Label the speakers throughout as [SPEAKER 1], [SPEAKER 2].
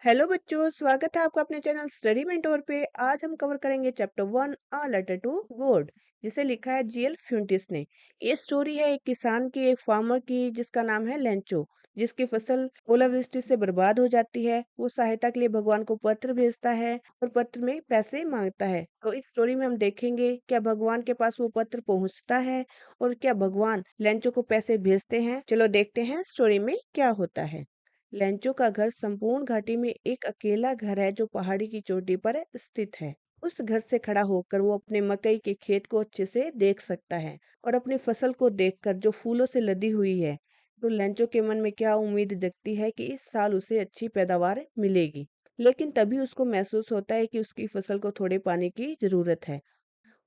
[SPEAKER 1] Hello बच्चों, स्वागत है आपका अपने चैनल स्टडी मेंटोर पे। आज हम कवर करेंगे chapter 1 a letter to God, जिसे लिखा है जीएल फ्यूंटिस ने। ये स्टोरी है एक किसान की, एक फार्मर की, जिसका नाम है लेंचो, जिसकी फसल ओलावृष्टि से बर्बाद हो जाती है। वो सहायता के लिए भगवान को पत्र भेजता है और पत्र में पैसे मांगता है। तो इस स्टोरी में हम देखेंगे क्या भगवान के पास वो पत्र पहुंचता है और क्या भगवान लेंचो को पैसे भेजते हैं। चलो देखते हैं स्टोरी में क्या होता है। लेंचो का घर संपूर्ण घाटी में एक अकेला घर है जो पहाड़ी की चोटी पर स्थित है। उस घर से खड़ा होकर वो अपने मकई के खेत को अच्छे से देख सकता है और अपनी फसल को देखकर जो फूलों से लदी हुई है, तो लेंचो के मन में क्या उम्मीद जगती है कि इस साल उसे अच्छी पैदावार मिलेगी। लेकिन तभी उसको महसूस होता है कि उसकी फसल को थोड़े पानी की जरूरत है।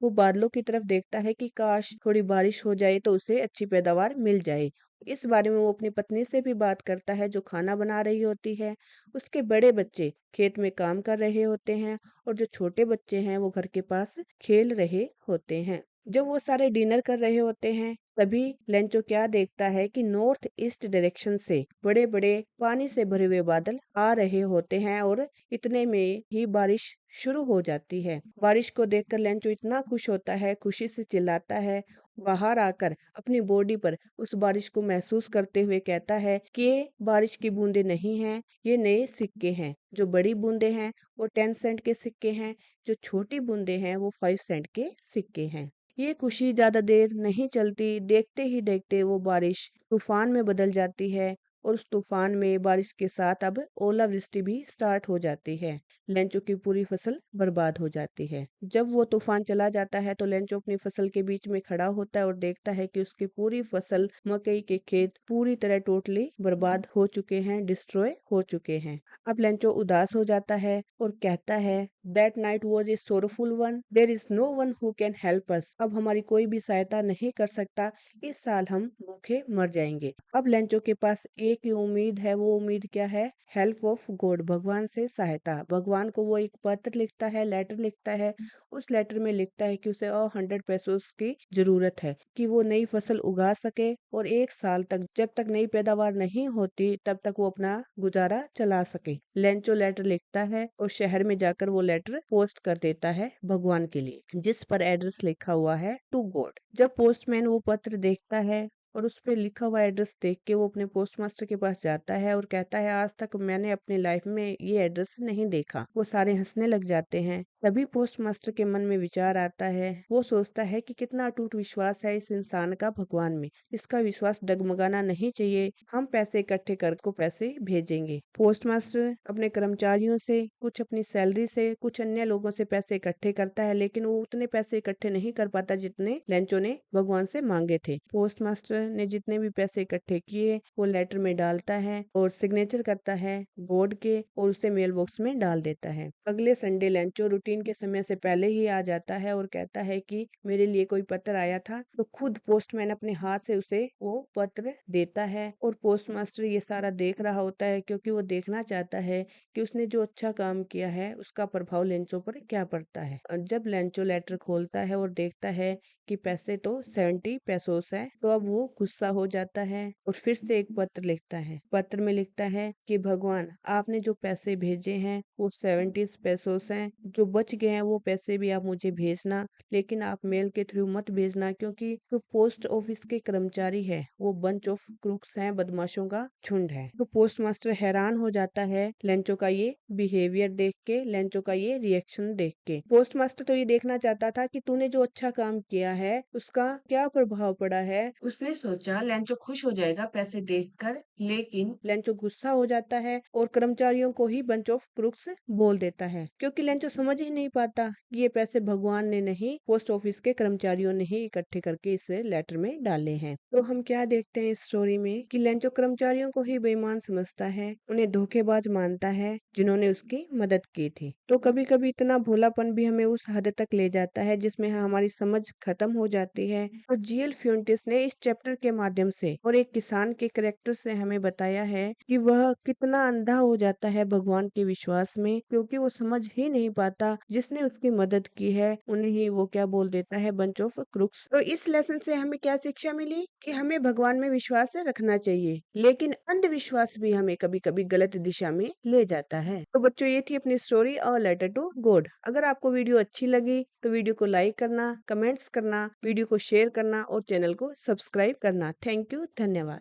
[SPEAKER 1] वो बादलों की तरफ देखता है कि काश थोड़ी बारिश हो जाए तो उसे अच्छी पैदावार मिल जाए। इस बारे में वो अपनी पत्नी से भी बात करता है जो खाना बना रही होती है। उसके बड़े बच्चे खेत में काम कर रहे होते हैं और जो छोटे बच्चे हैं वो घर के पास खेल रहे होते हैं। जब वो सारे डिनर कर रहे होते हैं, तभी लेंचो क्या देखता है कि नॉर्थ ईस्ट डायरेक्शन से बड़े बड़े पानी से भरे हुए बादल आ रहे होते हैं और इतने में ही बारिश शुरू हो जाती है। बारिश को देखकर लेंचो इतना खुश होता है, खुशी से चिल्लाता है। बाहर आकर अपनी बॉडी पर उस बारिश को महसूस करते हुए कहता है कि ये बारिश की बूंदें नहीं हैं, ये नए सिक्के हैं। जो बड़ी बूंदें हैं वो 10 सेंट के सिक्के हैं, जो छोटी बूंदें हैं वो 5 सेंट के सिक्के हैं। ये खुशी ज्यादा देर नहीं चलती। देखते ही देखते वो बारिश तूफान में बदल जाती है और उस तूफान में बारिश के साथ अब ओलावृष्टि भी स्टार्ट हो जाती है। लेंचो की पूरी फसल बर्बाद हो जाती है। जब वो तूफान चला जाता है तो लेंचो अपनी फसल के बीच में खड़ा होता है और देखता है कि उसकी पूरी फसल, मकई के खेत पूरी तरह टोटली बर्बाद हो चुके हैं, डिस्ट्रॉय हो चुके हैं। अब लेंचो उदास हो जाता है और कहता है, that night was a sorrowful one, there is no one who can help us. अब हमारी कोई भी सहायता नहीं कर सकता, इस साल हम भूखे मर जाएंगे। अब लेंचो के पास एक ही उम्मीद है। वो उम्मीद क्या है? हेल्प ऑफ गॉड, भगवान से सहायता। भगवान को वो एक पत्र लिखता है, लेटर लिखता है। उस लेटर में लिखता है कि उसे 100 पैसों की जरूरत है कि वो नई फसल उगा सके और 1 साल तक, जब तक नई पैदावार नहीं होती तब तक वो अपना गुजारा चला सके। लेंचो लेटर लिखता है और शहर में जाकर वो लेटर पोस्ट कर देता है भगवान के लिए, जिस पर एड्रेस लिखा हुआ है टू गॉड। जब पोस्टमैन वो पत्र देखता है और उस पे लिखा हुआ एड्रेस देख के वो अपने पोस्ट मास्टर के पास जाता है और कहता है, आज तक मैंने अपनी लाइफ में ये एड्रेस नहीं देखा। वो सारे हंसने लग जाते हैं। तभी पोस्ट मास्टर के मन में विचार आता है। वो सोचता है कि कितना अटूट विश्वास है इस इंसान का भगवान में। इसका विश्वास डगमगाना नहीं चाहिए। हम पैसे इकट्ठे कर को पैसे भेजेंगे। पोस्ट मास्टर अपने कर्मचारियों से, कुछ अपनी सैलरी से, कुछ अन्य लोगों से पैसे इकट्ठे करता है, लेकिन वो उतने पैसे इकट्ठे नहीं कर पाता जितने लेंचो ने भगवान से मांगे थे। पोस्ट मास्टर ने जितने भी पैसे इकट्ठे किए वो लेटर में डालता है और सिग्नेचर करता है बोर्ड के और उसे मेल बॉक्स में डाल देता है। अगले संडे लेंचो रूटीन के समय से पहले ही आ जाता है और कहता है कि मेरे लिए कोई पत्र आया था। तो खुद पोस्टमैन अपने हाथ से उसे वो पत्र देता है और पोस्ट मास्टर ये सारा देख रहा होता है, क्योंकि वो देखना चाहता है कि उसने जो अच्छा काम किया है उसका प्रभाव लेंचो पर क्या पड़ता है। और जब लेंचो लेटर खोलता है और देखता है कि पैसे तो 70 पैसों है, तो अब वो गुस्सा हो जाता है और फिर से एक पत्र लिखता है। पत्र में लिखता है कि भगवान, आपने जो पैसे भेजे हैं वो 70 पैसों हैं। जो बच गए हैं वो पैसे भी आप मुझे भेजना, लेकिन आप मेल के थ्रू मत भेजना, क्योंकि जो पोस्ट ऑफिस के कर्मचारी है वो बंच ऑफ क्रूक्स हैं, बदमाशों का झुंड है। तो पोस्ट मास्टर हैरान हो जाता है लेंचो का ये बिहेवियर देख के, लेंचो का ये रिएक्शन देख के। पोस्ट मास्टर तो ये देखना चाहता था कि तूने जो अच्छा काम किया है उसका क्या प्रभाव पड़ा है। उसने सोचा लेंचो खुश हो जाएगा पैसे देखकर, लेकिन लेंचो गुस्सा हो जाता है और कर्मचारियों को ही बंच ऑफ क्रूक्स बोल देता है, क्योंकि लेंचो समझ ही नहीं पाता कि ये पैसे भगवान ने नहीं, पोस्ट ऑफिस के कर्मचारियों ने ही इकट्ठे करके इस लेटर में डाले हैं। तो हम क्या देखते हैं इस स्टोरी में कि लेंचो कर्मचारियों को ही बेईमान समझता है, उन्हें धोखेबाज मानता है जिन्होंने उसकी मदद की थी। तो कभी कभी इतना भोलापन भी हमें उस हद तक ले जाता है जिसमें हमारी समझ खत्म हो जाती है। और जीएल फ्यूंटिस ने इस चैप्टर कैरेक्टर के माध्यम से और एक किसान के कैरेक्टर से हमें बताया है कि वह कितना अंधा हो जाता है भगवान के विश्वास में, क्योंकि वो समझ ही नहीं पाता जिसने उसकी मदद की है उन्हें ही वो क्या बोल देता है, बंच ऑफ क्रुक्स। तो इस लेसन से हमें क्या शिक्षा मिली कि हमें भगवान में विश्वास रखना चाहिए, लेकिन अंधविश्वास भी हमें कभी कभी गलत दिशा में ले जाता है। तो बच्चों, ये थी अपनी story a letter to God. अगर आपको वीडियो अच्छी लगी तो वीडियो को लाइक करना, कमेंट्स करना, वीडियो को शेयर करना और चैनल को सब्सक्राइब करना। थैंक यू, धन्यवाद।